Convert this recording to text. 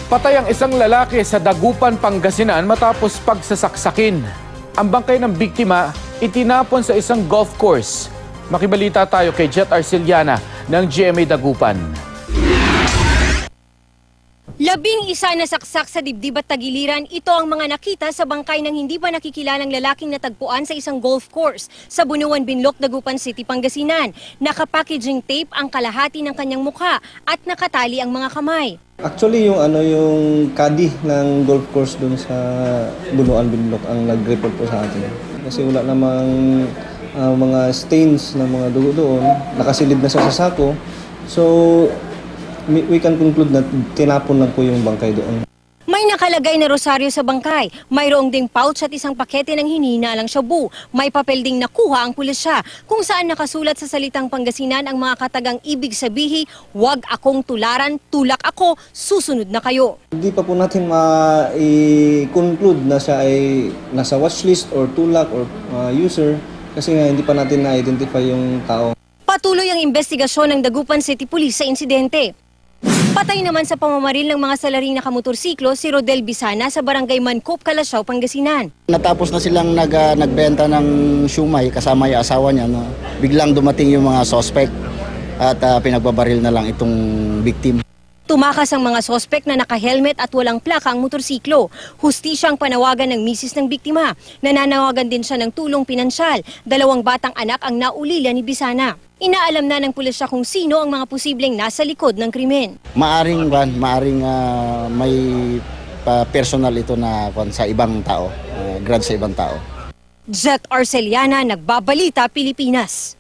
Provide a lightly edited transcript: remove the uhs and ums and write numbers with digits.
Patay ang isang lalaki sa Dagupan, Pangasinan matapos pagsasaksakin. Ang bangkay ng biktima itinapon sa isang golf course. Makibalita tayo kay Jet Arceliana ng GMA Dagupan. 11 na saksak sa dibdib at tagiliran, ito ang mga nakita sa bangkay ng hindi pa nakikilalang lalaking natagpuan sa isang golf course sa Bunuan, Binloc, Dagupan City, Pangasinan. Nakapackaging tape ang kalahati ng kanyang mukha at nakatali ang mga kamay. Actually, yung caddy ng golf course doon sa Bunuan, Binloc ang nag-report po sa atin. Kasi wala namang mga stains ng mga dugo doon, nakasilid na sa sako. So, we can conclude na tinapon lang po yung bangkay doon. May nakalagay na rosaryo sa bangkay, mayroong ding pouch at isang pakete ng hinihinalang shabu. May papel ding nakuha ang pulisya kung saan nakasulat sa salitang Pangasinan ang mga katagang ibig sabihin, "Huwag akong tularan, tulak ako, susunod na kayo." Hindi pa po natin ma-conclude na siya ay nasa watchlist or tulak or user kasi nga hindi pa natin na-identify yung tao. Patuloy ang investigasyon ng Dagupan City Police sa insidente. Patay naman sa pamamaril ng mga salaring nakamotorsiklo si Rodel Bisana sa barangay Mancop, Calasiao, Pangasinan. Natapos na silang nagbenta ng siumay kasama yung asawa niya. No? Biglang dumating yung mga suspect at pinagbabaril na lang itong victim. Tumakas ang mga sospek na naka-helmet at walang plaka ang motorsiklo. Hustisya ang panawagan ng misis ng biktima. Nananawagan din siya ng tulong pinansyal. 2 batang anak ang naulila ni Bisana. Inaalam na ng pulisya kung sino ang mga posibleng nasa likod ng krimen. Maaring may personal ito na sa ibang tao, grad sa ibang tao. Jet Arceliana, Nagbabalita, Pilipinas.